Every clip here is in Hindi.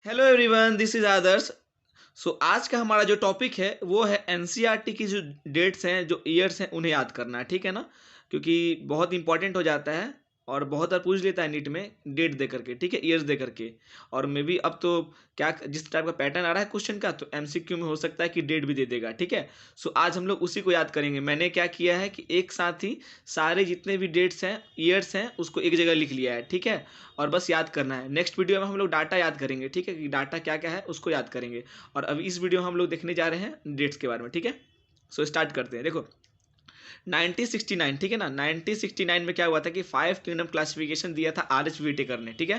हेलो एवरीवन, दिस इज आदर्श। सो आज का हमारा जो टॉपिक है वो है एनसीईआरटी की जो डेट्स हैं, जो ईयर्स हैं, उन्हें याद करना है। ठीक है ना? क्योंकि बहुत इंपॉर्टेंट हो जाता है और बहुत बार पूछ लेता है नीट में डेट दे करके। ठीक है, ईयर्स दे करके। और मे बी अब तो क्या जिस टाइप का पैटर्न आ रहा है क्वेश्चन का, तो एमसीक्यू में हो सकता है कि डेट भी दे देगा। ठीक है, सो आज हम लोग उसी को याद करेंगे। मैंने क्या किया है कि एक साथ ही सारे जितने भी डेट्स हैं, ईयर्स हैं, उसको एक जगह लिख लिया है। ठीक है, और बस याद करना है। नेक्स्ट वीडियो में हम लोग डाटा याद करेंगे। ठीक है, कि डाटा क्या क्या है उसको याद करेंगे। और अभी इस वीडियो में हम लोग देखने जा रहे हैं डेट्स के बारे में। ठीक है, सो स्टार्ट करते हैं। देखो 1969, ठीक है ना? 1969 में क्या हुआ था कि 5 किंगडम क्लासिफिकेशन दिया था आर एच वीटेकर ने। ठीक है,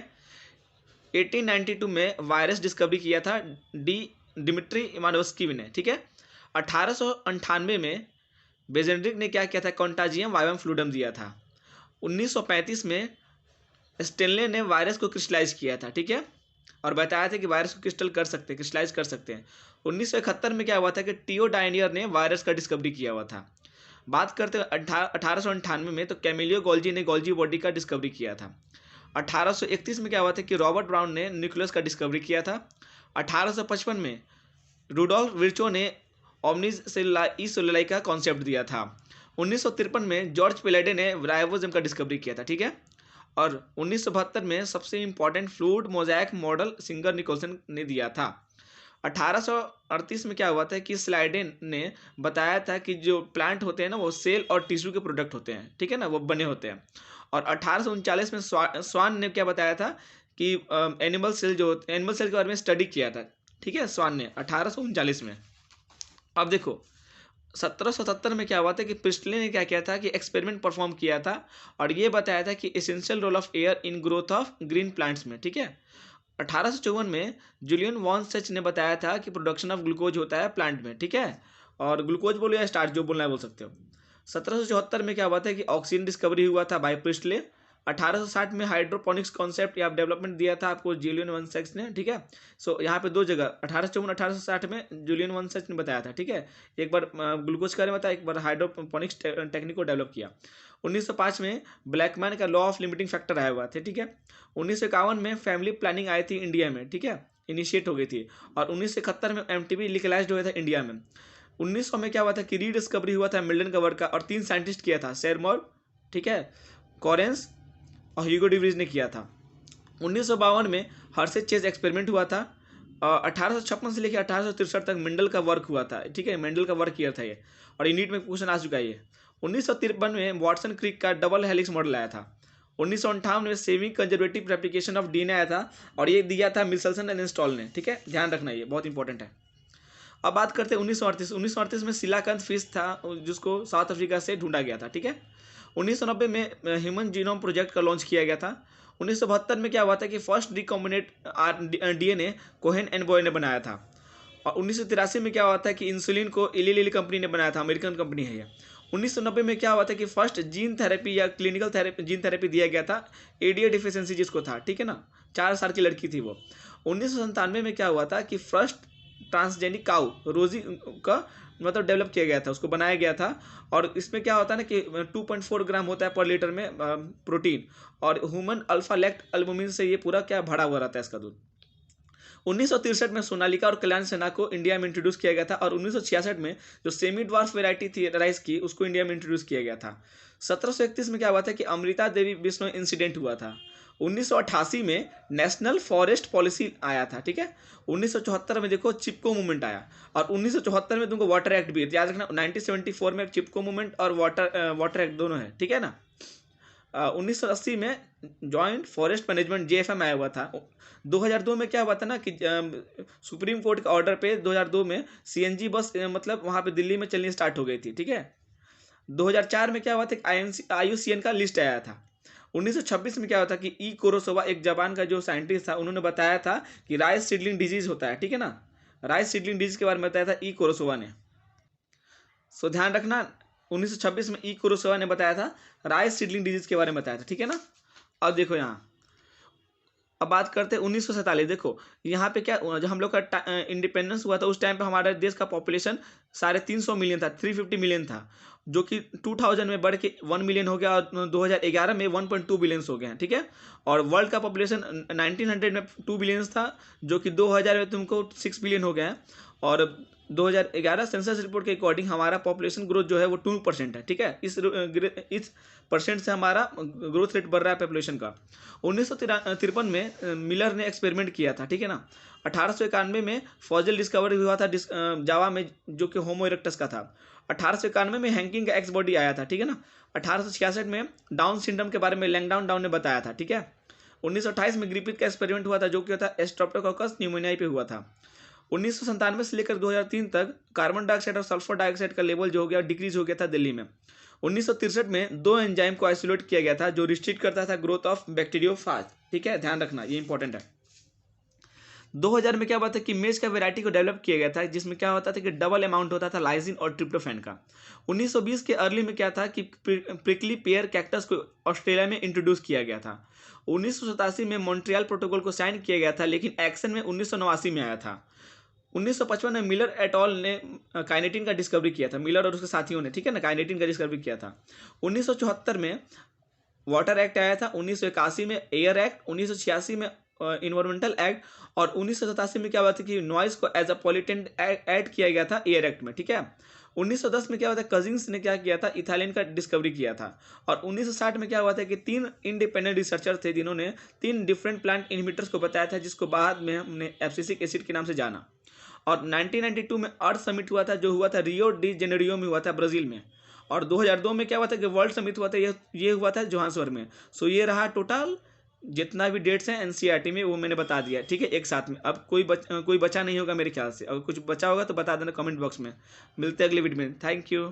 1892 में वायरस डिस्कवरी किया था डी डिमिट्री इमानोव्स्की ने। ठीक है, 1898 में बेजेंड्रिक ने क्या किया था, कॉन्टाजियम वाइवम फ्लूडम दिया था। 1935 में स्टेनले ने वायरस को क्रिस्टलाइज किया था। ठीक है, और बताया था कि वायरस को क्रिस्टलाइज कर सकते हैं। 1971 में क्या हुआ था कि टीओ डायनियर ने वायरस का डिस्कवरी किया हुआ था। बात करते हैं 1898 में, तो कैमिलियो गोल्जी ने गोल्जी बॉडी का डिस्कवरी किया था। 1831 में क्या हुआ था कि रॉबर्ट ब्राउन ने न्यूक्लियस का डिस्कवरी किया था। 1855 में रूडोल्फ विर्चो ने ओमनिज सेलुलाई का कॉन्सेप्ट दिया था। 1953 में जॉर्ज पिलेडे ने राइबोसोम का डिस्कवरी किया था। ठीक है, और 1972 में सबसे important fluid mosaic model Singer Nicolson ने दिया था। 1838 में क्या हुआ था कि स्लाइडेन ने बताया था कि जो प्लांट होते हैं ना, वो सेल और टिश्यू के प्रोडक्ट होते हैं। ठीक है ना, वो बने होते हैं। और 1839 में स्वान ने क्या बताया था कि एनिमल सेल के बारे में स्टडी किया था। ठीक है, स्वान ने 1839 में। अब देखो 1777 में क्या हुआ था कि प्रिस्टले ने क्या किया था कि एक्सपेरिमेंट परफॉर्म किया था और ये बताया था कि essential role of air in growth of green plants में। ठीक है, 1854 में जूलियन वॉन सच ने बताया था कि प्रोडक्शन ऑफ ग्लूकोज होता है प्लांट में। ठीक है, और ग्लूकोज बोलो या स्टार्च, जो बोलना है बोल सकते हो। 1774 में क्या हुआ था कि ऑक्सीजन डिस्कवरी हुआ था बाय प्रिस्टले। 1860 में हाइड्रोपोनिक्स कॉन्सेप्ट या डेवलपमेंट दिया था आपको जूलियन वन सेक्स ने। ठीक है, सो यहाँ पे दो जगह 1854 1860 में जूलियन वन सेक्स ने बताया था। ठीक है, एक बार ग्लूकोज का बताया, एक बार हाइड्रोपोनिक्स टेक्निक को डेवलप किया। 1905 में ब्लैकमैन का लॉ ऑफ लिमिटिंग फैक्टर आया हुआ था। ठीक है, 1951 में फैमिली प्लानिंग आई थी इंडिया में। ठीक है, इनिशिएट हो गई थी। और 1971 में एमटीबी लीगलाइज्ड हुआ था इंडिया में। 1900 में क्या हुआ था कि रीडिस्कवरी हुआ था मिल्टन का वर्क का, और 3 साइंटिस्ट किया था, शेरमोर, ठीक है, कॉरेंस और ह्यूगो डिवरीज ने किया था। 1952 में हर्षे चेज एक्सपेरिमेंट हुआ था। 1856 से लेकर 1863 तक मेंडल का वर्क हुआ था। ठीक है, मेंडल का वर्क किया था ये, और ये नीट में क्वेश्चन आ चुका है ये। 1953 में वाटसन क्रिक का डबल हेलिक्स मॉडल आया था। 1958 में semi conservative replication of DNA आया था, और ये दिया था मिचेल्सन एंड इंस्टॉल ने। ठीक है, ध्यान रखना, ये बहुत इंपॉर्टेंट है। अब बात करते हैं 1938 में सिलाकंद फिश था जिसको साउथ अफ्रीका से ढूंढा गया था। ठीक है, 1990 में ह्यूमन जीनोम प्रोजेक्ट का लॉन्च किया गया था। 1972 में क्या हुआ था कि first recombinant DNA Cohen and boy ने बनाया था। और 1983 में क्या हुआ था कि इंसुलिन को इली लिली कंपनी ने बनाया था, अमेरिकन कंपनी है ये। 1990 में क्या हुआ था कि फर्स्ट जीन थेरेपी या क्लिनिकल थेरेपी जीन थेरेपी दिया गया था एडीए डिफिशियंसी जिसको था। ठीक है ना, 4 साल की लड़की थी वो। 1997 में क्या हुआ था कि फर्स्ट ट्रांसजेनिक काउ रोजी का मतलब डेवलप किया गया था, उसको बनाया गया था। और इसमें क्या होता है ना कि 2.4 ग्राम होता है पर लीटर में प्रोटीन, और ह्यूमन अल्फा लैक्ट एल्बुमिन से ये पूरा क्या भरा हुआ रहता है इसका दूध। 1963 में सोनालिका और कल्याण सेना को इंडिया में इंट्रोड्यूस किया गया था। और 1966 में जो सेमी ड्वार्फ वेराइटी थी राइस की, उसको इंडिया में इंट्रोड्यूस किया गया था। 1731 में क्या हुआ था कि अमृता देवी बिश्नोई इंसिडेंट हुआ था। 1988 में नेशनल फॉरेस्ट पॉलिसी आया था। ठीक है, 1974 में देखो चिपको मूवमेंट आया, और 1974 में तुमको वाटर एक्ट भी याद रखना। 1974 में चिपको मूवमेंट और वाटर एक्ट दोनों है। ठीक है ना। 1980 में जॉइंट फॉरेस्ट मैनेजमेंट जेएफएम आया हुआ था। 2002 में क्या हुआ था ना कि सुप्रीम कोर्ट के ऑर्डर पे 2002 में सीएनजी बस मतलब वहाँ पे दिल्ली में चलनी स्टार्ट हो गई थी। ठीक है, 2004 में क्या हुआ था कि आईयूसीएन का लिस्ट आया था। 1926 में क्या हुआ था कि ई कोरोसोवा, एक जापान का जो साइंटिस्ट था, उन्होंने बताया था कि राइस सीडलिंग डिजीज होता है। ठीक है ना, राइस सीडलिंग डिजीज के बारे में बताया था ई कोरोसोवा ने। सो ध्यान रखना, 1926 में ई कुरोसावा ने बताया था, राइस सीडलिंग डिजीज के बारे में बताया था। ठीक है ना। अब देखो यहाँ, अब बात करते हैं 1947। देखो यहाँ पे क्या, जब हम लोग का इंडिपेंडेंस हुआ था उस टाइम पे हमारे देश का पॉपुलेशन 350 मिलियन था, 350 मिलियन था। जो कि 2000 में बढ़ के 1 मिलियन हो गया और 2011 में 1.2 बिलियंस हो गए हैं, ठीक है। और वर्ल्ड का पॉपुलेशन 1900 में 2 बिलियंस था, जो कि 2000 में तुमको 6 बिलियन हो गया है। और 2011 सेंसस रिपोर्ट के अकॉर्डिंग हमारा पॉपुलेशन ग्रोथ जो है वो 2% है, ठीक है। इस परसेंट से हमारा ग्रोथ रेट बढ़ रहा है पॉपुलेशन का। 1953 में मिलर ने एक्सपेरिमेंट किया था, ठीक है ना। 1891 में फॉसिल डिस्कवरी हुआ था जावा में, जो कि होमो इरेक्टस का था। 1891 में हैंकिंग का एक्स बॉडी आया था, ठीक है ना। 1866 में डाउन सिंड्रोम के बारे में लैंगडाउन डाउन ने बताया था, ठीक है। 1928 में ग्रिफिथ का एक्सपेरिमेंट हुआ था, जो कि था स्ट्रेप्टोकोकस न्यूमोनिया पे हुआ था। 1997 से लेकर 2003 तक कार्बन डाइऑक्साइड और सल्फर डाइऑक्साइड का लेवल जो हो गया डिक्रीज हो गया था दिल्ली में। 1963 में 2 एंजाइम को आइसोलेट किया गया था जो रिस्ट्रिक्ट करता था ग्रोथ ऑफ बैक्टीरियोफाज, ठीक है, ध्यान रखना ये इंपॉर्टेंट है। 2000 में क्या हुआ था कि मेज का वैरायटी को डेवलप किया गया था, जिसमें क्या होता था कि डबल अमाउंट होता था लाइसिन और ट्रिप्टोफैन का। 1920 के अर्ली में क्या था कि प्रिकली पेयर कैक्टस को ऑस्ट्रेलिया में इंट्रोड्यूस किया गया था। 1987 में मॉन्ट्रियल प्रोटोकॉल को साइन किया गया था, लेकिन एक्शन में 1989 में आया था। 1955 में मिलर एट ऑल ने काइनेटिन का डिस्कवरी किया था, मिलर और उसके साथियों ने, ठीक है ना, काइनेटिन का डिस्कवरी किया था। 1974 में वाटर एक्ट आया था, 1981 में एयर एक्ट, 1986 में इन्वायरमेंटल एक्ट, और 1987 में क्या हुआ था कि नॉइज को एज अ पॉल्यूटेंट ऐड किया गया था एयर एक्ट में, ठीक है। 1910 में क्या हुआ था, कजिन्स ने क्या किया था, इथाइलिन का डिस्कवरी किया था। और 1960 में क्या हुआ था कि 3 इंडिपेंडेंट रिसर्चर थे जिन्होंने 3 डिफरेंट प्लांट इनहिबिटर्स को बताया था, जिसको बाद में हमने एब्सिसिक एसिड के नाम से जाना। और 1992 में अर्थ समिट हुआ था, जो हुआ था रियो डी जेनेरियो में हुआ था, ब्राज़ील में। और 2002 में क्या हुआ था कि वर्ल्ड समिट हुआ था, ये हुआ था जोहान्सबर्ग में। सो ये रहा टोटल जितना भी डेट्स हैं एनसीईआरटी में, वो मैंने बता दिया, ठीक है, एक साथ में। अब कोई बचा नहीं होगा मेरे ख्याल से। अगर कुछ बचा होगा तो बता देना कमेंट बॉक्स में। मिलते हैं अगले वीडियो में। Thank you.